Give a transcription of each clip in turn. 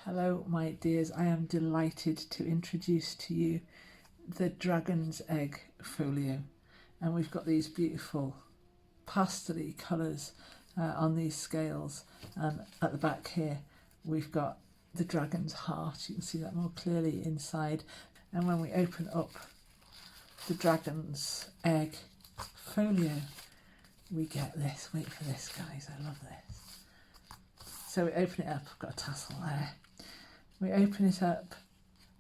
Hello my dears, I am delighted to introduce to you the Dragon's Egg folio, and we've got these beautiful pastel-y colours on these scales, and at the back here we've got the dragon's heart. You can see that more clearly inside, and when we open up the Dragon's Egg folio we get this. Wait for this guys, I love this. So we open it up, I've got a tassel there. We open it up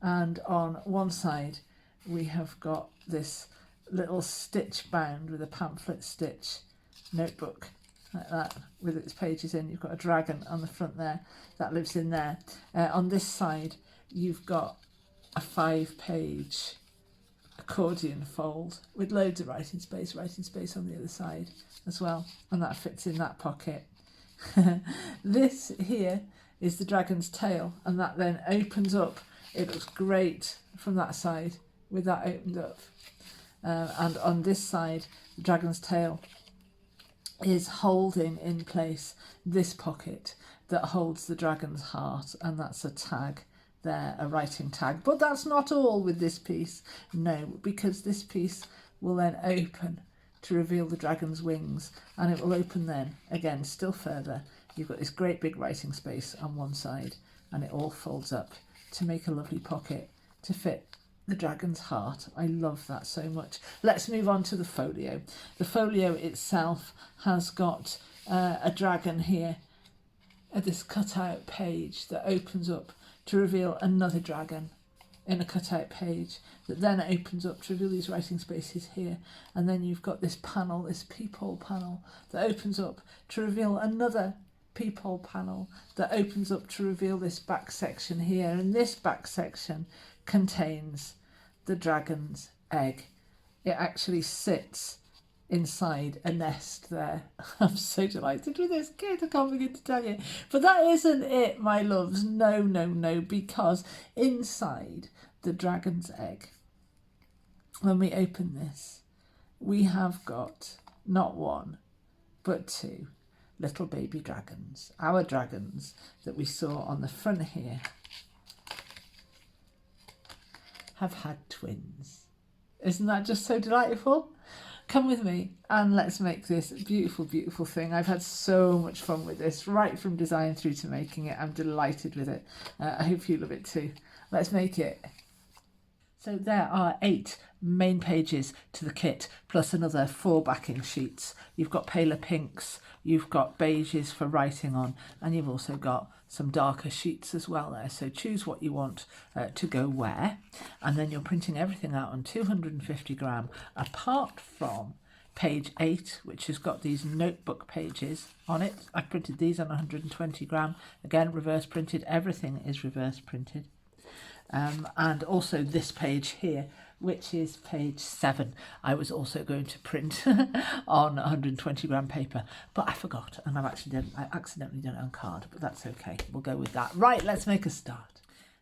and on one side we have got this little stitch bound with a pamphlet stitch notebook like that with its pages in. You've got a dragon on the front there that lives in there. On this side you've got a 5-page accordion fold with loads of writing space on the other side as well, and that fits in that pocket. This here is the dragon's tail, and that then opens up. It looks great from that side with that opened up, and on this side the dragon's tail is holding in place this pocket that holds the dragon's heart, and that's a tag there, a writing tag. But that's not all with this piece, no, because this piece will then open to reveal the dragon's wings, and it will open then again still further. You've got this great big writing space on one side, and it all folds up to make a lovely pocket to fit the dragon's heart. I love that so much. Let's move on to the folio. The folio itself has got a dragon here at this cut-out page that opens up to reveal another dragon in a cut-out page that then opens up to reveal these writing spaces here, and then you've got this panel, this peephole panel that opens up to reveal another peephole panel that opens up to reveal this back section here, and this back section contains the dragon's egg. It actually sits inside a nest there. I'm so delighted with this kit, I can't begin to tell you. But that isn't it, my loves. No, because inside the dragon's egg, when we open this, we have got not one but two little baby dragons. Our dragons that we saw on the front here have had twins. Isn't that just so delightful? Come with me and let's make this beautiful, beautiful thing. I've had so much fun with this, right from design through to making it. I'm delighted with it. I hope you love it too. Let's make it. So there are 8 main pages to the kit, plus another 4 backing sheets. You've got paler pinks, you've got beiges for writing on, and you've also got some darker sheets as well there. So choose what you want to go where, and then you're printing everything out on 250 gram, apart from page 8, which has got these notebook pages on it. I printed these on 120 gram. Again, reverse printed. Everything is reverse printed. And also this page here, which is page 7, I was also going to print on 120 gram paper, but I forgot, and I accidentally done it on card, but that's okay, we'll go with that. Right, let's make a start.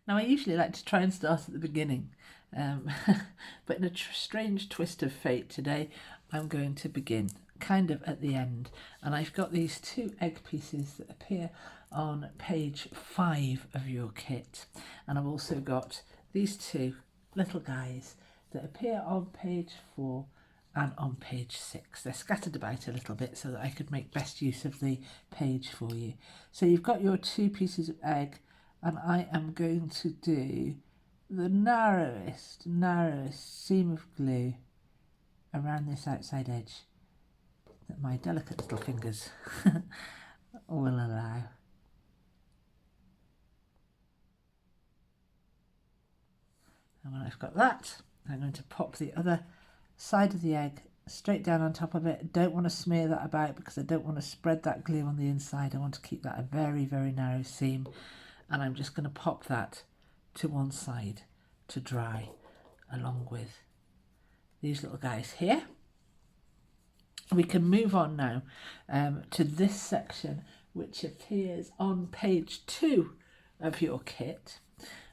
Now I usually like to try and start at the beginning, but in a strange twist of fate today I'm going to begin kind of at the end, and I've got these 2 egg pieces that appear on page 5 of your kit, and I've also got these 2 little guys that appear on page 4 and on page 6. They're scattered about a little bit so that I could make best use of the page for you. So you've got your 2 pieces of egg, and I am going to do the narrowest seam of glue around this outside edge that my delicate little fingers will allow. And when I've got that, I'm going to pop the other side of the egg straight down on top of it. I don't want to smear that about because I don't want to spread that glue on the inside. I want to keep that a very, very narrow seam. And I'm just going to pop that to one side to dry, along with these little guys here. We can move on now to this section, which appears on page 2 of your kit.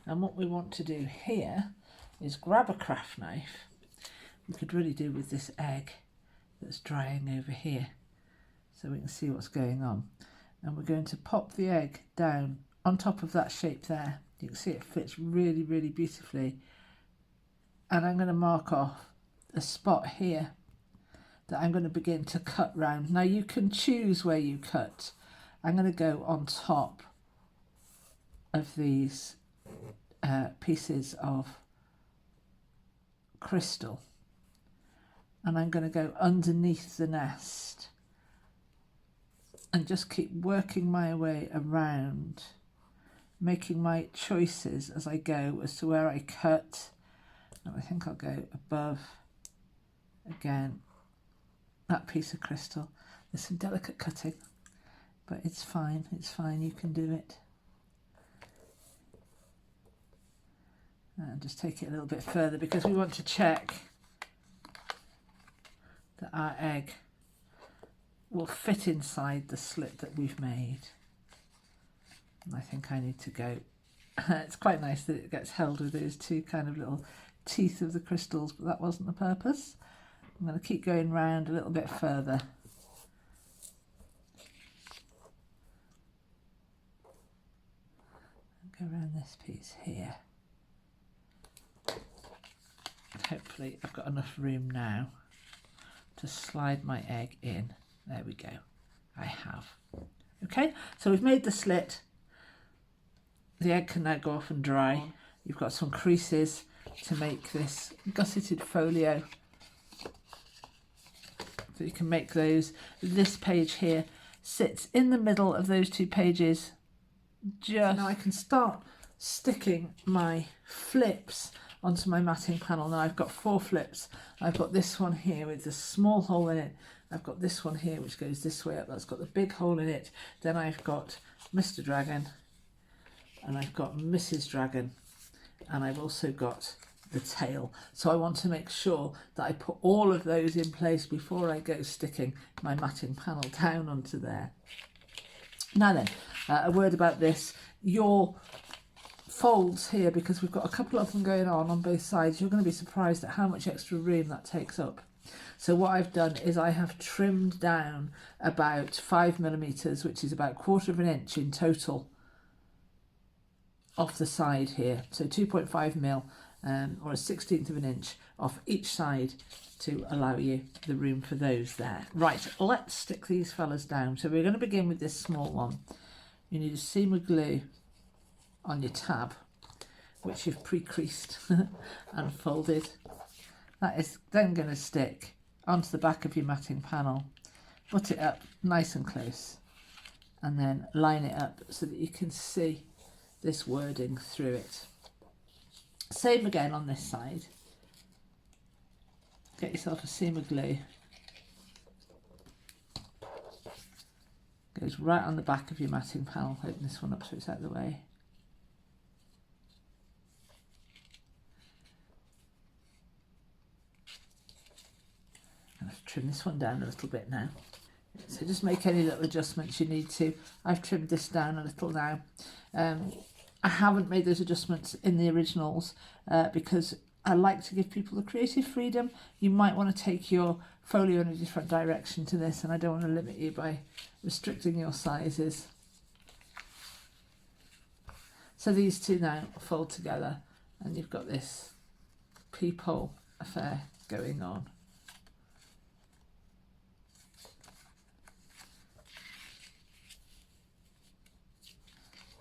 And what we want to do here is grab a craft knife. We could really do with this egg that's drying over here, so we can see what's going on. And we're going to pop the egg down on top of that shape there. You can see it fits really, really beautifully. And I'm going to mark off a spot here that I'm going to begin to cut round. Now you can choose where you cut. I'm going to go on top of these pieces of crystal, and I'm going to go underneath the nest and just keep working my way around, making my choices as I go as to where I cut. And I think I'll go above again that piece of crystal. There's some delicate cutting, but it's fine, you can do it. And just take it a little bit further because we want to check that our egg will fit inside the slit that we've made. And I think I need to go. It's quite nice that it gets held with those two kind of little teeth of the crystals, but that wasn't the purpose. I'm going to keep going round a little bit further. Go around this piece here. Hopefully I've got enough room now to slide my egg in. There we go. I have. Okay, so we've made the slit. The egg can now go off and dry. You've got some creases to make this gusseted folio. So you can make those. This page here sits in the middle of those two pages. Now I can start sticking my flips onto my matting panel. Now I've got 4 flips. I've got this one here with a small hole in it. I've got this one here which goes this way up. That's got the big hole in it. Then I've got Mr. Dragon, and I've got Mrs. Dragon, and I've also got the tail. So I want to make sure that I put all of those in place before I go sticking my matting panel down onto there. Now then, a word about this. Your folds here, because we've got a couple of them going on both sides, you're going to be surprised at how much extra room that takes up. So what I've done is I have trimmed down about 5mm, which is about 1/4 of an inch in total, off the side here. So 2.5mm or 1/16 of an inch off each side to allow you the room for those there. Right, let's stick these fellas down. So we're going to begin with this small one. You need a seam of glue on your tab, which you've pre-creased and folded. That is then going to stick onto the back of your matting panel. Put it up nice and close, and then line it up so that you can see this wording through it. Same again on this side. Get yourself a seam of glue. Goes right on the back of your matting panel. Open this one up so it's out of the way. I'll trim this one down a little bit now. So just make any little adjustments you need to. I've trimmed this down a little now. I haven't made those adjustments in the originals because I like to give people the creative freedom. You might want to take your folio in a different direction to this, and I don't want to limit you by restricting your sizes. So these two now fold together, and you've got this peephole affair going on.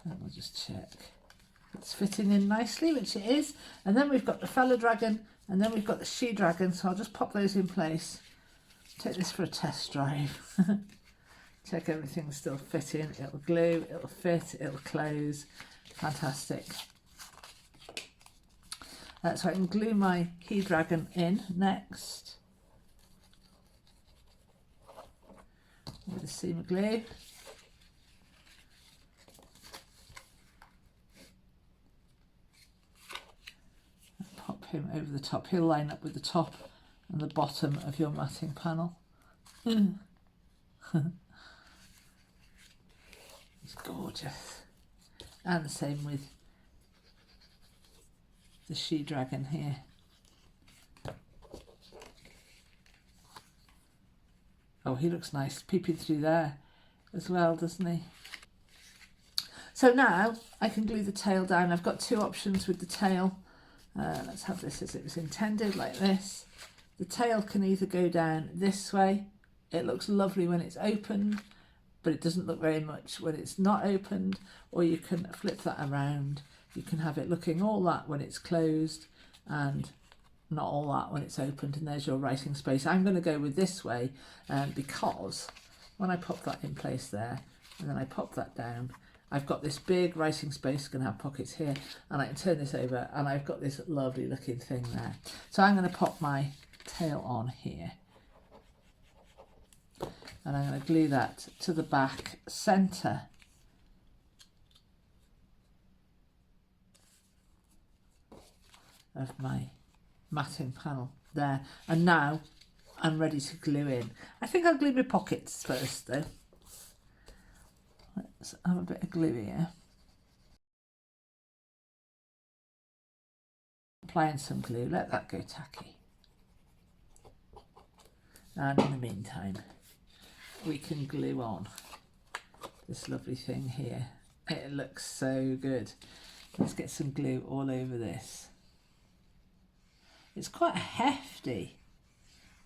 And we'll just check it's fitting in nicely, which it is. And then we've got the fella dragon, and then we've got the she dragon. So I'll just pop those in place. Take this for a test drive. Check everything's still fitting. It'll glue, it'll fit, it'll close. Fantastic. So I can glue my he dragon in next with a seam of glue. Pop him over the top. He'll line up with the top and the bottom of your matting panel. He's gorgeous. And the same with the she dragon here. Oh, he looks nice peeping through there as well, doesn't he? So now I can glue the tail down. I've got two options with the tail. Let's have this as it was intended, like this. The tail can either go down this way. It looks lovely when it's opened, but it doesn't look very much when it's not opened. Or you can flip that around. You can have it looking all that when it's closed and not all that when it's opened, and there's your writing space. I'm going to go with this way because when I pop that in place there and then I pop that down, I've got this big writing space, going to have pockets here, and I can turn this over and I've got this lovely looking thing there. So I'm going to pop my tail on here and I'm going to glue that to the back centre of my matting panel there, and now I'm ready to glue in. I think I'll glue my pockets first though. Let's have a bit of glue here. Applying some glue, let that go tacky. And in the meantime, we can glue on this lovely thing here. It looks so good. Let's get some glue all over this. It's quite a hefty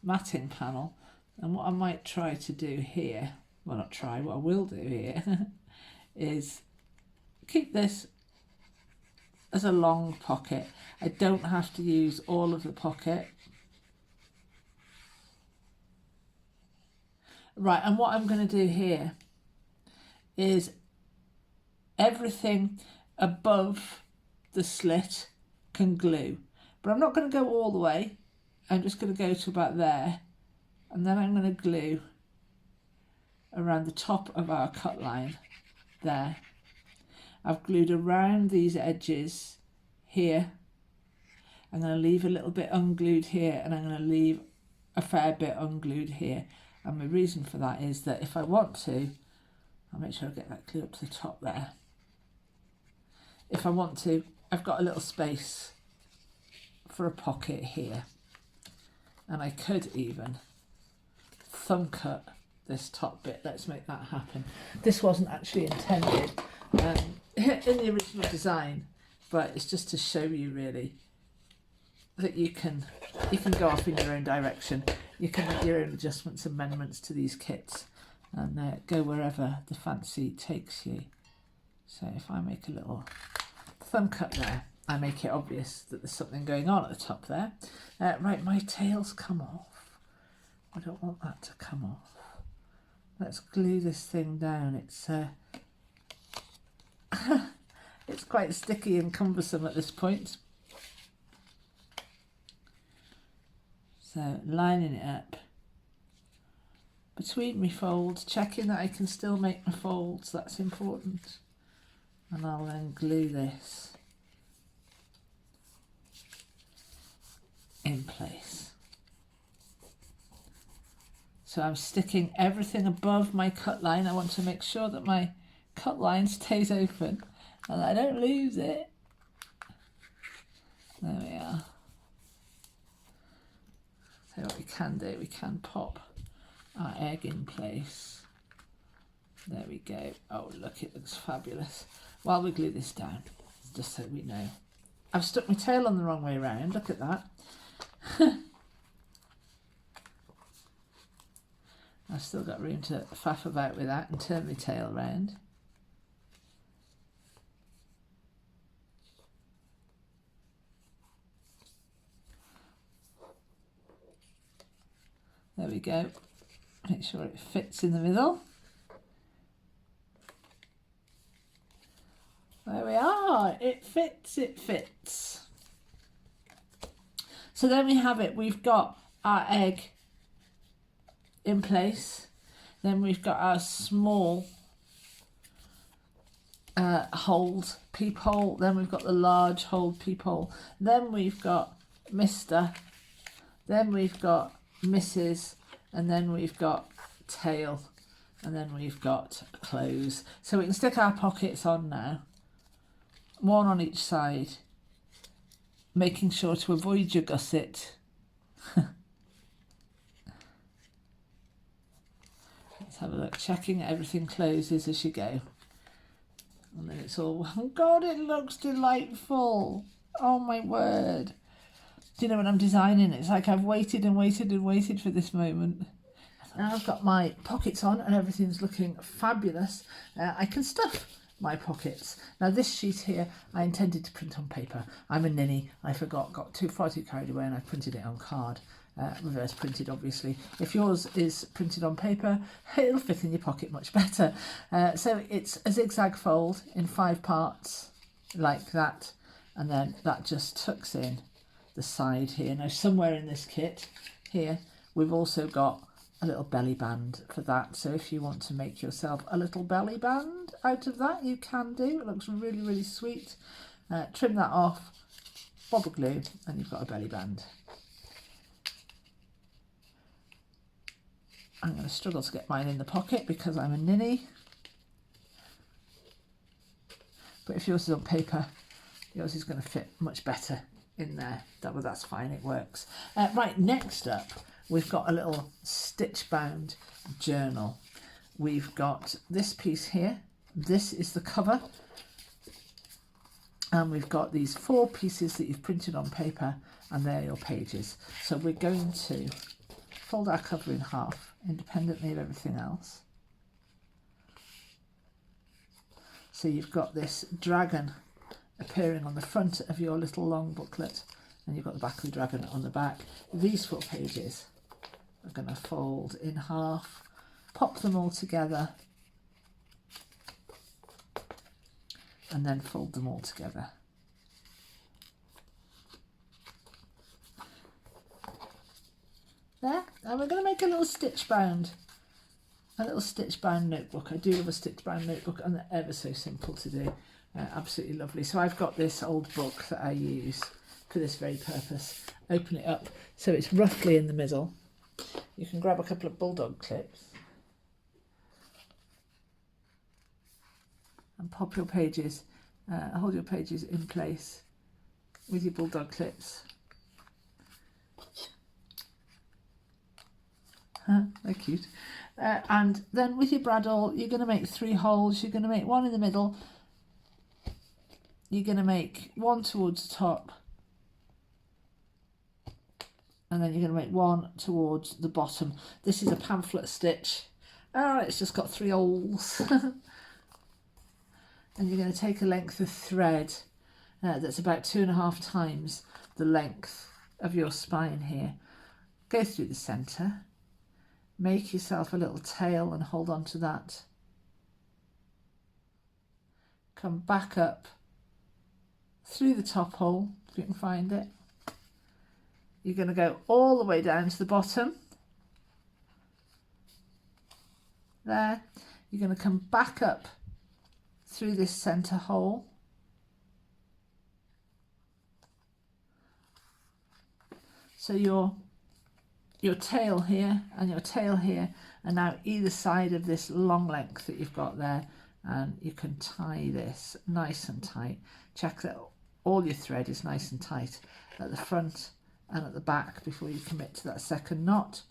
matting panel, and what I might try to do here, well not try, what I will do here is keep this as a long pocket. I don't have to use all of the pocket. Right, and what I'm going to do here is everything above the slit can glue. But I'm not going to go all the way. I'm just going to go to about there. And then I'm going to glue around the top of our cut line there. I've glued around these edges here. I'm going to leave a little bit unglued here, and I'm going to leave a fair bit unglued here. And my reason for that is that if I want to, I'll make sure I get that glue up to the top there. If I want to, I've got a little space for a pocket here, and I could even thumb cut this top bit. Let's make that happen. This wasn't actually intended in the original design, but it's just to show you really that you can go off in your own direction. You can make your own adjustments, amendments to these kits, and go wherever the fancy takes you. So if I make a little thumb cut there, I make it obvious that there's something going on at the top there. Right, my tail's come off. I don't want that to come off. Let's glue this thing down. It's it's quite sticky and cumbersome at this point. So lining it up between my folds, checking that I can still make my folds, that's important. And I'll then glue this in place. So I'm sticking everything above my cut line. I want to make sure that my cut line stays open and I don't lose it. There we are. So what we can do, we can pop our egg in place. There we go. Oh look, it looks fabulous. While we glue this down, just so we know. I've stuck my tail on the wrong way around, look at that. I've still got room to faff about with that and turn my tail round. There we go. Make sure it fits in the middle. There we are. It fits, it fits. So then we have it. We've got our egg in place. Then we've got our small hold peephole. Then we've got the large hold peephole. Then we've got Mr. Then we've got Mrs. And then we've got tail. And then we've got close. So we can stick our pockets on now. One on each side. Making sure to avoid your gusset. Let's have a look. Checking everything closes as you go. And then it's all, oh God, it looks delightful. Oh my word. Do you know when I'm designing? It's like I've waited and waited and waited for this moment. Now I've got my pockets on and everything's looking fabulous. I can stuff my pockets. Now this sheet here, I intended to print on paper. I'm a ninny. I forgot, got far too carried away, and I printed it on card. Reverse printed, obviously. If yours is printed on paper, it'll fit in your pocket much better. So it's a zigzag fold in 5 parts, like that, and then that just tucks in the side here. Now somewhere in this kit here, we've also got a little belly band for that. So if you want to make yourself a little belly band out of that, you can do. It looks really, really sweet. Trim that off, bob a glue, and you've got a belly band. I'm going to struggle to get mine in the pocket because I'm a ninny. But if yours is on paper, yours is going to fit much better in there. That's fine, it works. Right, next up, we've got a little stitch bound journal. We've got this piece here. This is the cover. And we've got these 4 pieces that you've printed on paper, and they're your pages. So we're going to fold our cover in half, independently of everything else. So you've got this dragon appearing on the front of your little long booklet, and you've got the back of the dragon on the back. These 4 pages are going to fold in half, pop them all together, and then fold them all together. There, and we're going to make a little stitch bound notebook. I do love a stitch bound notebook, and they're ever so simple to do. Absolutely lovely. So I've got this old book that I use for this very purpose. Open it up so it's roughly in the middle. You can grab a couple of bulldog clips and pop your pages, hold your pages in place with your bulldog clips. They're cute. And then with your bradawl, you're going to make 3 holes. You're going to make 1 in the middle. You're going to make 1 towards the top. And then you're going to make 1 towards the bottom. This is a pamphlet stitch. It's just got 3 holes. And you're going to take a length of thread that's about 2.5 times the length of your spine here. Go through the centre. Make yourself a little tail and hold on to that. Come back up through the top hole, if you can find it. You're going to go all the way down to the bottom. There. You're going to come back up through this centre hole. So your tail here and your tail here are now either side of this long length that you've got there, and you can tie this nice and tight. Check that all your thread is nice and tight at the front and at the back before you commit to that second knot.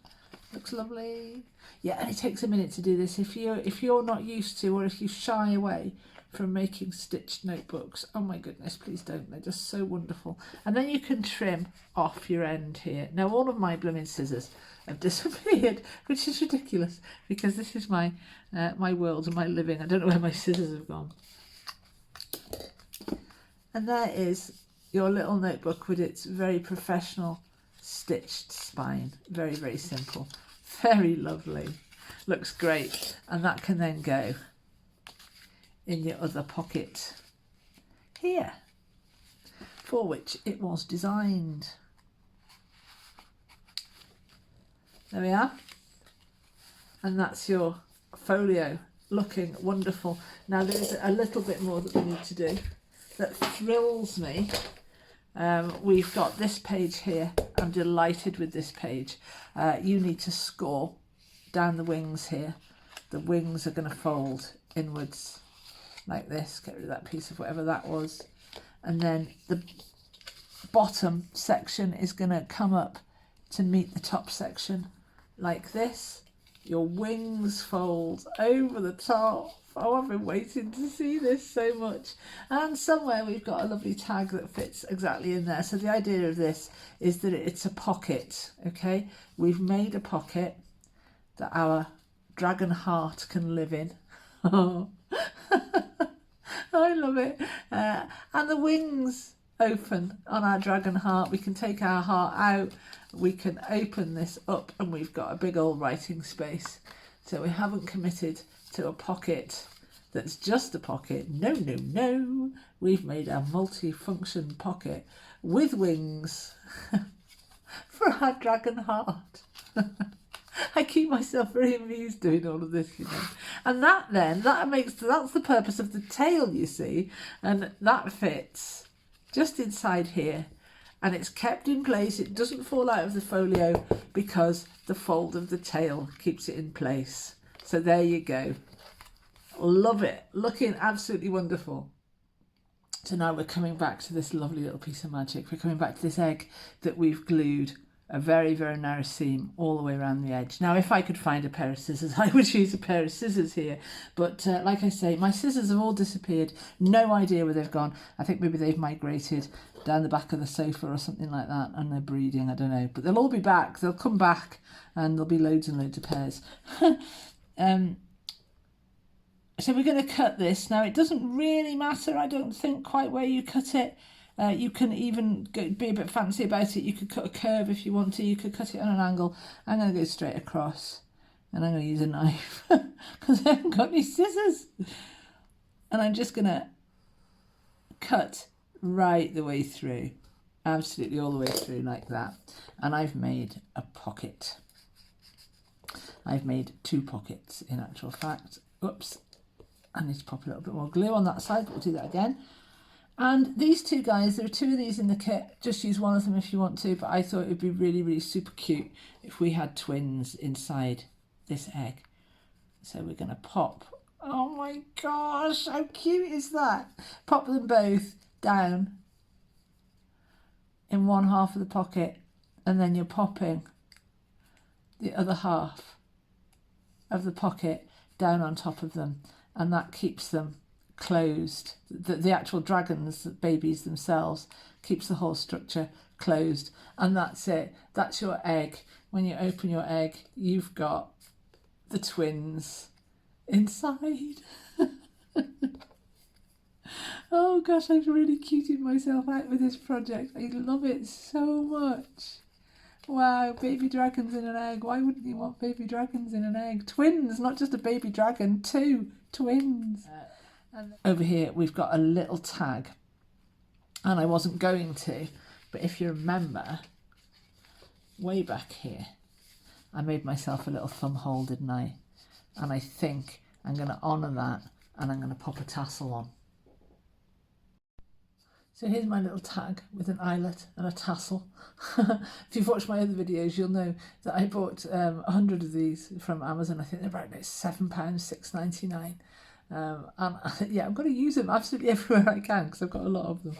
Looks lovely. Yeah, and it takes a minute to do this. If you're not used to, or if you shy away from making stitched notebooks, oh my goodness, please don't. They're just so wonderful. And then you can trim off your end here. Now all of my blooming scissors have disappeared, which is ridiculous because this is my my world and my living. I don't know where my scissors have gone. And there is your little notebook with its very professional stitched spine. Very, very simple. Very lovely. Looks great. And that can then go in your other pocket here, for which it was designed. There we are. And that's your folio, looking wonderful. Now there's a little bit more that we need to do that thrills me. We've got this page here. I'm delighted with this page. You need to score down the wings here. The wings are going to fold inwards like this. Get rid of that piece of whatever that was. And then the bottom section is going to come up to meet the top section like this. Your wings fold over the top. Oh, I've been waiting to see this so much. And somewhere we've got a lovely tag that fits exactly in there. So the idea of this is that it's a pocket, okay? We've made a pocket that our dragon heart can live in. Oh, I love it. And the wings open on our dragon heart. We can take our heart out, we can open this up, and we've got a big old writing space. So we haven't committed to a pocket that's just a pocket. No, no, no. We've made a multi-function pocket with wings for our dragon heart. I keep myself very amused doing all of this, you know. And that's the purpose of the tail, you see. And that fits just inside here. And it's kept in place. It doesn't fall out of the folio because the fold of the tail keeps it in place. So there you go. Love it. Looking absolutely wonderful. So now we're coming back to this lovely little piece of magic. We're coming back to this egg that we've glued a very, very narrow seam all the way around the edge. Now, if I could find a pair of scissors, I would use a pair of scissors here. But like I say, my scissors have all disappeared. No idea where they've gone. I think maybe they've migrated down the back of the sofa or something like that, and they're breeding, I don't know. But they'll all be back. They'll come back, and there'll be loads and loads of pairs. So we're going to cut this. Now, it doesn't really matter, I don't think, quite where you cut it. You can even be a bit fancy about it. You could cut a curve if you want to. You could cut it on an angle. I'm going to go straight across, and I'm going to use a knife because I haven't got any scissors. And I'm just going to cut right the way through, absolutely all the way through like that. And I've made a pocket. I've made two pockets in actual fact. Oops, I need to pop a little bit more glue on that side, but we'll do that again. And these two guys, there are two of these in the kit. Just use one of them if you want to, but I thought it would be really, really super cute if we had twins inside this egg. So we're going to pop, oh my gosh, how cute is that? Pop them both down in one half of the pocket, and then you're popping the other half of the pocket down on top of them, and that keeps them closed. The actual dragons, the babies themselves, keeps the whole structure closed, and that's it. That's your egg. When you open your egg, you've got the twins inside. Oh gosh, I've really cuted myself out with this project. I love it so much. Wow, baby dragons in an egg. Why wouldn't you want baby dragons in an egg? Twins, not just a baby dragon, two twins. And over here we've got a little tag, and I wasn't going to, but if you remember, way back here, I made myself a little thumb hole, didn't I? And I think I'm going to honour that, and I'm going to pop a tassel on. So here's my little tag with an eyelet and a tassel. If you've watched my other videos, you'll know that I bought 100 of these from Amazon. I think they're about £7, $6.99. And yeah, I'm going to use them absolutely everywhere I can because I've got a lot of them.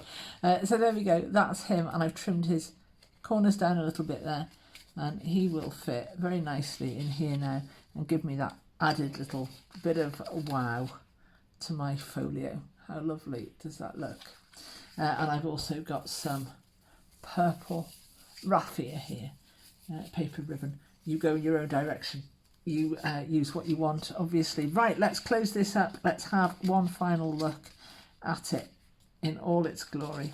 So there we go, that's him, and I've trimmed his corners down a little bit there, and he will fit very nicely in here now and give me that added little bit of wow to my folio. How lovely does that look? And I've also got some purple raffia here, paper ribbon. You go in your own direction. You use what you want, obviously. Right, let's close this up. Let's have one final look at it in all its glory.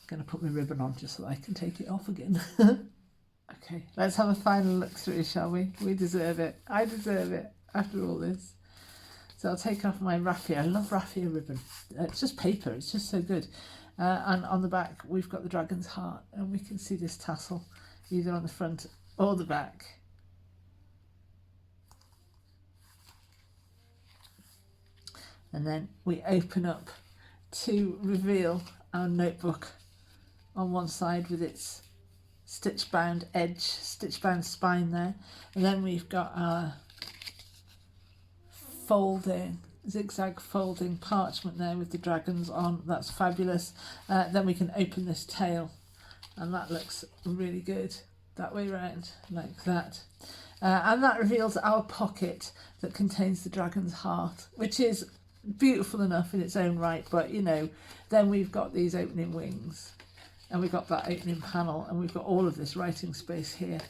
I'm going to put my ribbon on just so I can take it off again. Okay, let's have a final look through, shall we? We deserve it. I deserve it after all this. So I'll take off my raffia. I love raffia ribbon. It's just paper. It's just so good. And on the back, we've got the dragon's heart, and we can see this tassel either on the front or the back. And then we open up to reveal our notebook on one side with its stitch bound edge, stitch bound spine there, and then we've got our folding, zigzag folding parchment there with the dragons on. That's fabulous. Then we can open this tail, and that looks really good. that way round, like that. And that reveals our pocket that contains the dragon's heart, which is beautiful enough in its own right, but you know, then we've got these opening wings, and we've got that opening panel, and we've got all of this writing space here,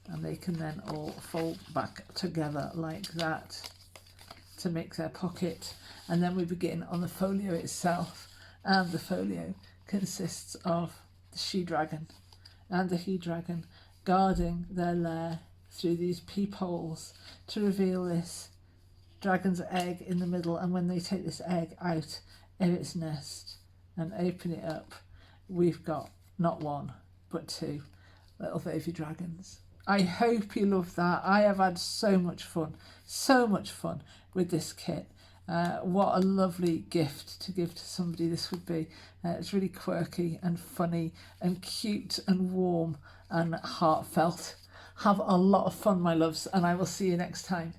and they can then all fold back together like that to make their pocket. And then we begin on the folio itself, and the folio consists of the she-dragon and the he-dragon guarding their lair through these peepholes to reveal this dragon's egg in the middle. And when they take this egg out of its nest and open it up, we've got not one but two little baby dragons. I hope you love that. I have had so much fun with this kit. What a lovely gift to give to somebody this would be. It's really quirky and funny and cute and warm and heartfelt. Have a lot of fun, my loves, and I will see you next time.